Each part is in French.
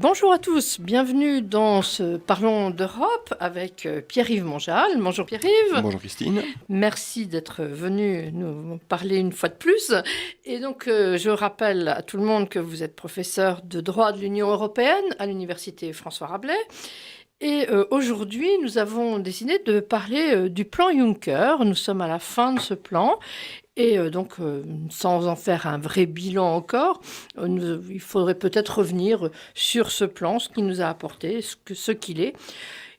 Bonjour à tous, bienvenue dans ce Parlons d'Europe avec Pierre-Yves Monjal. Bonjour Pierre-Yves. Bonjour Christine. Merci d'être venu nous parler une fois de plus. Et donc je rappelle à tout le monde que vous êtes professeur de droit de l'Union européenne à l'université François Rabelais. Et aujourd'hui, nous avons décidé de parler du plan Juncker. Nous sommes à la fin de ce plan. Et donc, sans en faire un vrai bilan encore, il faudrait peut-être revenir sur ce plan, ce qu'il nous a apporté, ce qu'il est.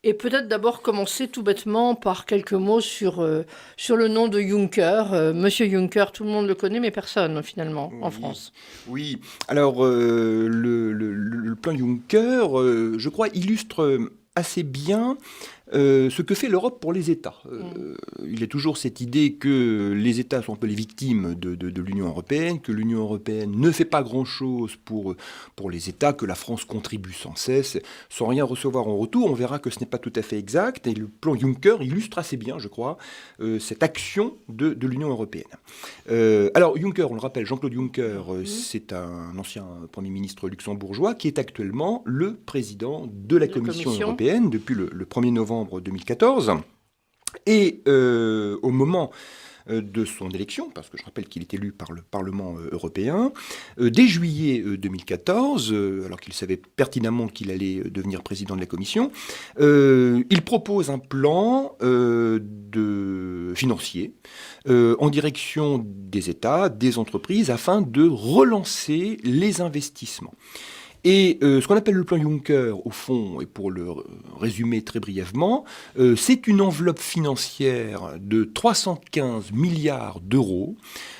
Et peut-être d'abord commencer tout bêtement par quelques mots sur le nom de Juncker. Monsieur Juncker, tout le monde le connaît, mais personne finalement en France. Oui, alors le plan Juncker, je crois, illustre assez bien ce que fait l'Europe pour les États. Il y a toujours cette idée que les États sont un peu les victimes de l'Union européenne, que l'Union européenne ne fait pas grand-chose pour les États, que la France contribue sans cesse, sans rien recevoir en retour. On verra que ce n'est pas tout à fait exact. Et le plan Juncker illustre assez bien, je crois, cette action de l'Union européenne. Alors Juncker, on le rappelle, Jean-Claude Juncker, c'est un ancien Premier ministre luxembourgeois qui est actuellement le président de la Commission européenne depuis le 1er novembre 2014. Et au moment de son élection, parce que je rappelle qu'il est élu par le Parlement européen, dès juillet 2014, alors qu'il savait pertinemment qu'il allait devenir président de la Commission, il propose un plan financier en direction des États, des entreprises, afin de relancer les investissements. Et ce qu'on appelle le plan Juncker, au fond, et pour le résumer très brièvement, c'est une enveloppe financière de 315 milliards d'euros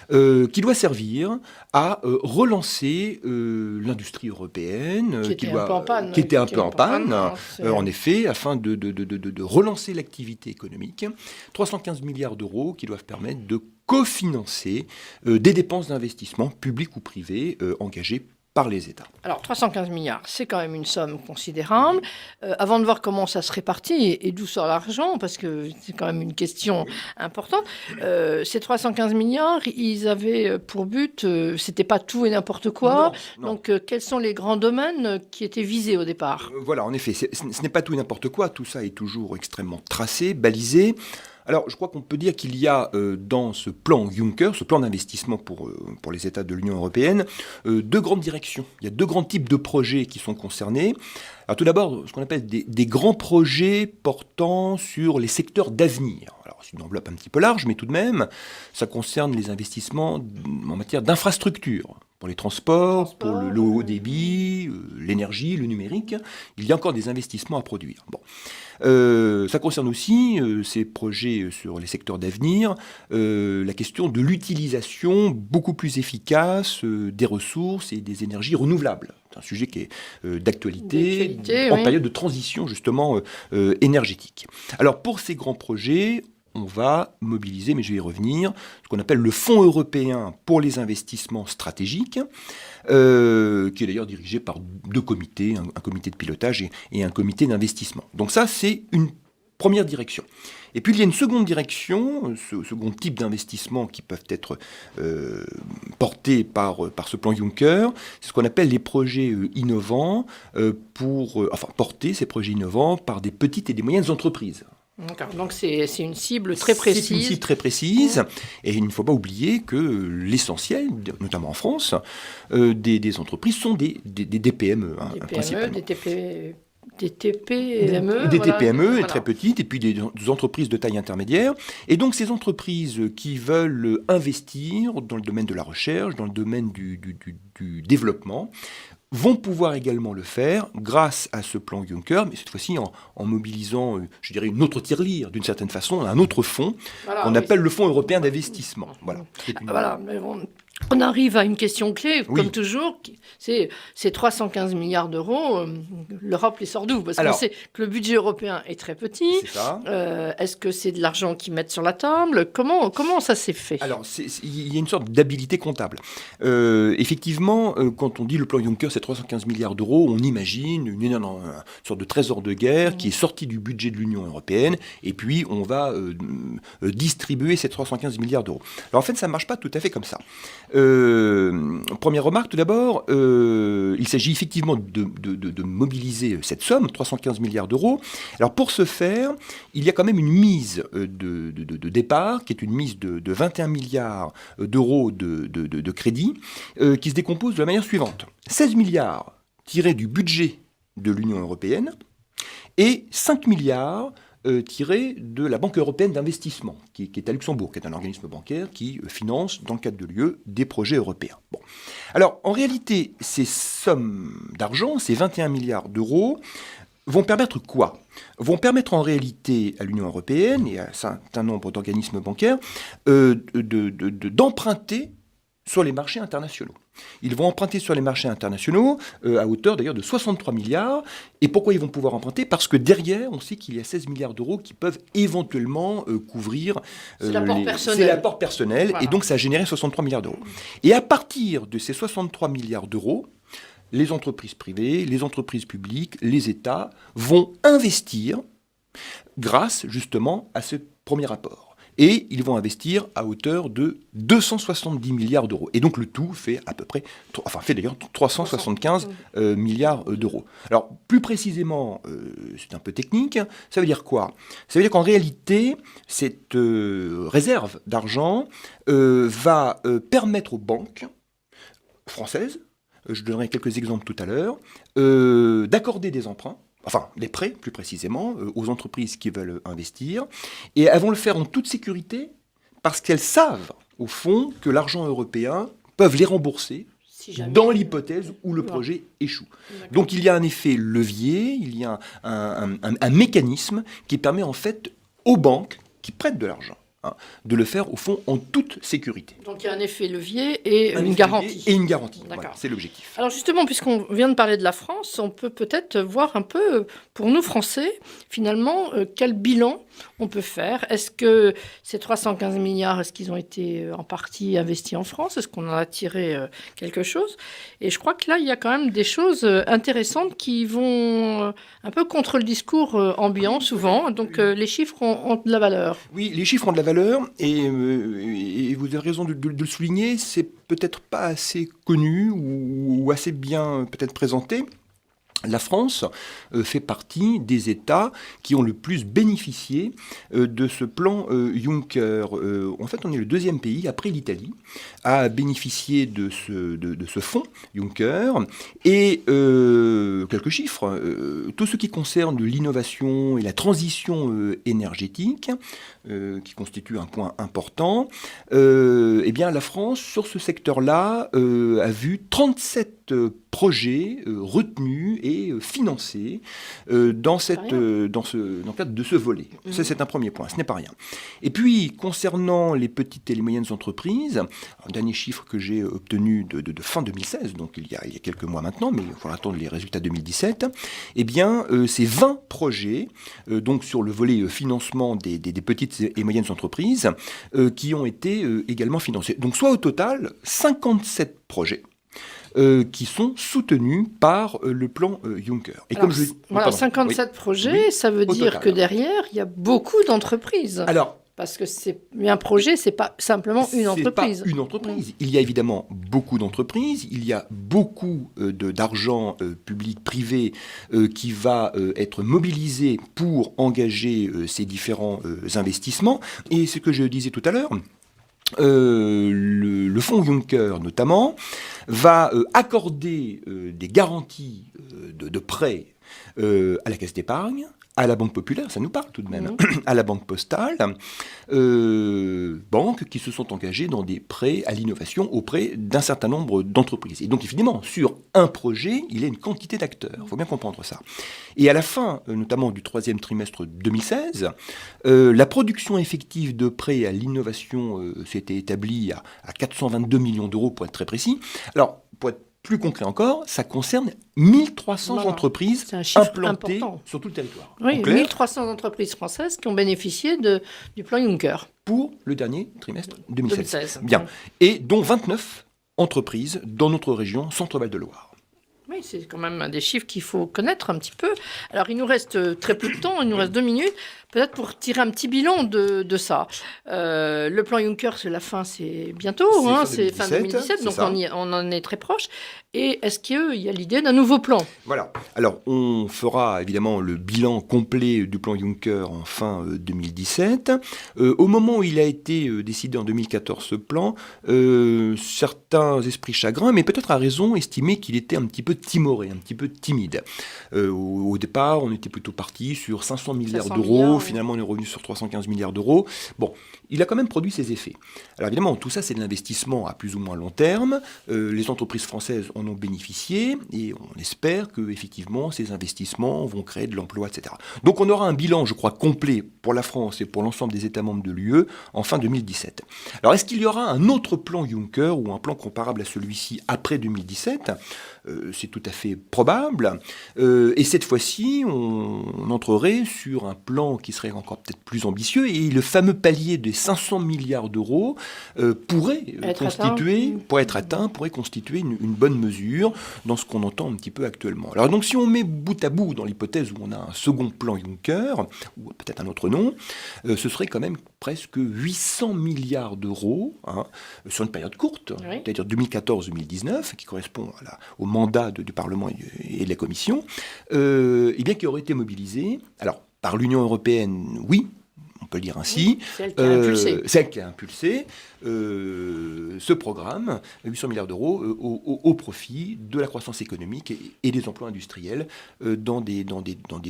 qui doit servir à relancer l'industrie européenne, qui était un peu en panne, en effet, afin de relancer l'activité économique. 315 milliards d'euros qui doivent permettre de cofinancer des dépenses d'investissement publiques ou privées engagées par les États. Alors, 315 milliards, c'est quand même une somme considérable. Avant de voir comment ça se répartit et d'où sort l'argent, parce que c'est quand même une question importante, ces 315 milliards, ils avaient pour but, c'était pas tout et n'importe quoi. Non. Donc, quels sont les grands domaines qui étaient visés au départ ? Voilà, en effet, ce n'est pas tout et n'importe quoi. Tout ça est toujours extrêmement tracé, balisé. Alors, je crois qu'on peut dire qu'il y a dans ce plan Juncker, ce plan d'investissement pour les États de l'Union européenne, deux grandes directions. Il y a deux grands types de projets qui sont concernés. Alors, tout d'abord, ce qu'on appelle des grands projets portant sur les secteurs d'avenir. Alors, c'est une enveloppe un petit peu large, mais tout de même, ça concerne les investissements en matière d'infrastructures. Pour les transports, pour le haut débit, l'énergie, le numérique, il y a encore des investissements à produire. Bon. Ça concerne aussi ces projets sur les secteurs d'avenir, la question de l'utilisation beaucoup plus efficace des ressources et des énergies renouvelables. C'est un sujet qui est d'actualité en période de transition justement énergétique. Alors pour ces grands projets, on va mobiliser, mais je vais y revenir, ce qu'on appelle le Fonds européen pour les investissements stratégiques, qui est d'ailleurs dirigé par deux comités, un comité de pilotage et un comité d'investissement. Donc ça, c'est une première direction. Et puis il y a une seconde direction, ce second type d'investissement qui peuvent être portés par ce plan Juncker, c'est ce qu'on appelle les projets innovants, porter ces projets innovants par des petites et des moyennes entreprises. D'accord. Donc c'est une cible très précise. C'est une cible très précise, et il ne faut pas oublier que l'essentiel, notamment en France, des entreprises sont des PME, principalement. Des TPME. Des TPME, très petites, et puis des entreprises de taille intermédiaire. Et donc ces entreprises qui veulent investir dans le domaine de la recherche, dans le domaine du développement, vont pouvoir également le faire grâce à ce plan Juncker, mais cette fois-ci en mobilisant, je dirais, une autre tirelire, d'une certaine façon, un autre fonds qu'on appelle le Fonds européen d'investissement. Voilà. Mais on arrive à une question clé, comme toujours, c'est 315 milliards d'euros, l'Europe les sort d'où ? Parce qu'on sait que le budget européen est très petit. C'est ça. Est-ce que c'est de l'argent qu'ils mettent sur la table ? Comment ça s'est fait ? Alors, il y a une sorte d'habilité comptable. Effectivement, quand on dit le plan Juncker, c'est 315 milliards d'euros, on imagine une sorte de trésor de guerre qui est sorti du budget de l'Union européenne, et puis on va distribuer ces 315 milliards d'euros. Alors en fait, ça ne marche pas tout à fait comme ça. Première remarque, tout d'abord, il s'agit effectivement de mobiliser cette somme, 315 milliards d'euros. Alors pour ce faire, il y a quand même une mise de départ, qui est une mise de 21 milliards d'euros de crédit, qui se décompose de la manière suivante. 16 milliards tirés du budget de l'Union européenne et 5 milliards tirés de la Banque européenne d'investissement, qui est à Luxembourg, qui est un organisme bancaire qui finance, dans le cadre de l'UE, des projets européens. Bon. Alors, en réalité, ces sommes d'argent, ces 21 milliards d'euros, vont permettre quoi ? Vont permettre en réalité à l'Union européenne et à un certain nombre d'organismes bancaires d'emprunter sur les marchés internationaux. Ils vont emprunter sur les marchés internationaux à hauteur d'ailleurs de 63 milliards. Et pourquoi ils vont pouvoir emprunter ? Parce que derrière, on sait qu'il y a 16 milliards d'euros qui peuvent éventuellement couvrir... c'est l'apport personnel. C'est l'apport personnel, voilà. Et donc ça a généré 63 milliards d'euros. Et à partir de ces 63 milliards d'euros, les entreprises privées, les entreprises publiques, les États vont investir grâce justement à ce premier apport. Et ils vont investir à hauteur de 270 milliards d'euros. Et donc le tout fait à peu près, fait d'ailleurs 375 milliards d'euros. Alors plus précisément, c'est un peu technique, ça veut dire quoi ? Ça veut dire qu'en réalité, cette réserve d'argent va permettre aux banques françaises, je donnerai quelques exemples tout à l'heure, d'accorder des emprunts, des prêts plus précisément, aux entreprises qui veulent investir, et elles vont le faire en toute sécurité parce qu'elles savent, au fond, que l'argent européen peuvent les rembourser dans l'hypothèse où le projet échoue. D'accord. Donc il y a un effet levier, il y a un mécanisme qui permet en fait aux banques qui prêtent de l'argent de le faire, au fond, en toute sécurité. Donc il y a un effet levier et une garantie. Et une garantie, voilà, c'est l'objectif. Alors justement, puisqu'on vient de parler de la France, on peut peut-être voir un peu, pour nous Français, finalement, quel bilan on peut faire. Est-ce que ces 315 milliards, est-ce qu'ils ont été en partie investis en France ? Est-ce qu'on en a tiré quelque chose ? Et je crois que là, il y a quand même des choses intéressantes qui vont un peu contre le discours ambiant, souvent. Donc les chiffres ont de la valeur. Oui, les chiffres ont de la valeur, et vous avez raison de le souligner, c'est peut-être pas assez connu ou assez bien peut-être présenté. La France fait partie des États qui ont le plus bénéficié de ce plan Juncker. En fait, on est le deuxième pays, après l'Italie, à bénéficier de ce fonds Juncker. Et quelques chiffres. Tout ce qui concerne l'innovation et la transition énergétique, qui constitue un point important, eh bien, la France, sur ce secteur-là, a vu 37 projets retenus et financés dans le cadre de ce volet. Mmh. Ça, c'est un premier point, ce n'est pas rien. Et puis, concernant les petites et les moyennes entreprises, un dernier chiffre que j'ai obtenu de fin 2016, donc il y a quelques mois maintenant, mais il faudra attendre les résultats 2017, eh bien, c'est 20 projets, donc sur le volet financement des petites et moyennes entreprises, qui ont été également financés. Donc, soit au total, 57 projets qui sont soutenus par le plan Juncker. Et alors, comme 57 projets, oui, ça veut dire total, que derrière, il y a beaucoup d'entreprises. Alors, parce que un projet, c'est pas simplement une entreprise. C'est pas une entreprise. Il y a évidemment beaucoup d'entreprises, il y a beaucoup d'argent public, privé, qui va être mobilisé pour engager ces différents investissements. Et ce que je disais tout à l'heure, le fonds Juncker, notamment, va accorder des garanties de prêts à la Caisse d'épargne, à la Banque populaire, ça nous parle tout de même, à la Banque postale, banques qui se sont engagées dans des prêts à l'innovation auprès d'un certain nombre d'entreprises. Et donc, évidemment, sur un projet, il y a une quantité d'acteurs. Il faut bien comprendre ça. Et à la fin, notamment du troisième trimestre 2016, la production effective de prêts à l'innovation s'était établie à 422 millions d'euros, pour être très précis. Alors, pour être plus concret encore, ça concerne 1300 entreprises implantées important sur tout le territoire. Oui, 1300 entreprises françaises qui ont bénéficié du plan Juncker. Pour le dernier trimestre 2016. Bien. Et dont 29 entreprises dans notre région Centre-Val de Loire. Oui, c'est quand même des chiffres qu'il faut connaître un petit peu. Alors, il nous reste très peu de temps, il nous reste 2 minutes, peut-être pour tirer un petit bilan de ça. Le plan Juncker, c'est la fin, c'est bientôt, c'est fin 2017, donc on en est très proche. Et est-ce qu'il y a l'idée d'un nouveau plan ? Voilà. Alors, on fera évidemment le bilan complet du plan Juncker en fin 2017. Au moment où il a été décidé en 2014, ce plan, certains esprits chagrins, mais peut-être à raison, estimaient qu'il était un petit peu timoré, un petit peu timide. Au départ, on était plutôt parti sur 500 milliards d'euros. Finalement, on est revenu sur 315 milliards d'euros. Bon, il a quand même produit ses effets. Alors évidemment, tout ça, c'est de l'investissement à plus ou moins long terme. Les entreprises françaises en ont bénéficié et on espère que effectivement, ces investissements vont créer de l'emploi, etc. Donc on aura un bilan, je crois, complet pour la France et pour l'ensemble des États membres de l'UE en fin 2017. Alors est-ce qu'il y aura un autre plan Juncker ou un plan comparable à celui-ci après 2017 ? C'est tout à fait probable. Et cette fois-ci, on entrerait sur un plan qui serait encore peut-être plus ambitieux et le fameux palier des 500 milliards d'euros pourrait constituer une bonne mesure dans ce qu'on entend un petit peu actuellement. Alors donc si on met bout à bout dans l'hypothèse où on a un second plan Juncker, ou peut-être un autre nom, ce serait quand même presque 800 milliards d'euros sur une période courte, c'est-à-dire 2014-2019, qui correspond au mandat du Parlement et de la Commission, et bien qui aurait été mobilisé, alors par l'Union européenne, oui, on peut le dire ainsi, celle qui a impulsé ce programme, 800 milliards d'euros, au profit de la croissance économique et des emplois industriels dans des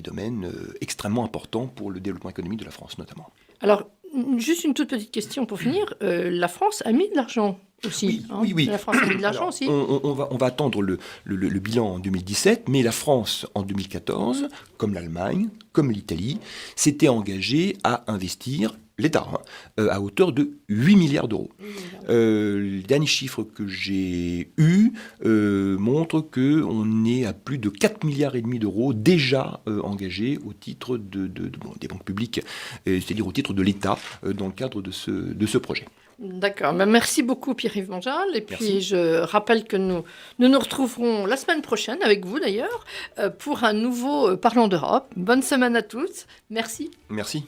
domaines extrêmement importants pour le développement économique de la France notamment. Alors, juste une toute petite question pour finir. La France a mis de l'argent aussi. Oui. La France a mis de l'argent aussi. On va attendre le bilan en 2017, mais la France, en 2014, comme l'Allemagne, comme l'Italie, s'était engagée à investir l'État, à hauteur de 8 milliards d'euros. Les derniers chiffres que j'ai eus montrent qu'on est à plus de 4,5 milliards d'euros déjà engagés au titre des banques publiques, c'est-à-dire au titre de l'État, dans le cadre de ce projet. D'accord. Merci beaucoup Pierre-Yves Monjal. Et puis je rappelle que nous nous retrouverons la semaine prochaine, avec vous d'ailleurs, pour un nouveau Parlons d'Europe. Bonne semaine à tous. Merci. Merci.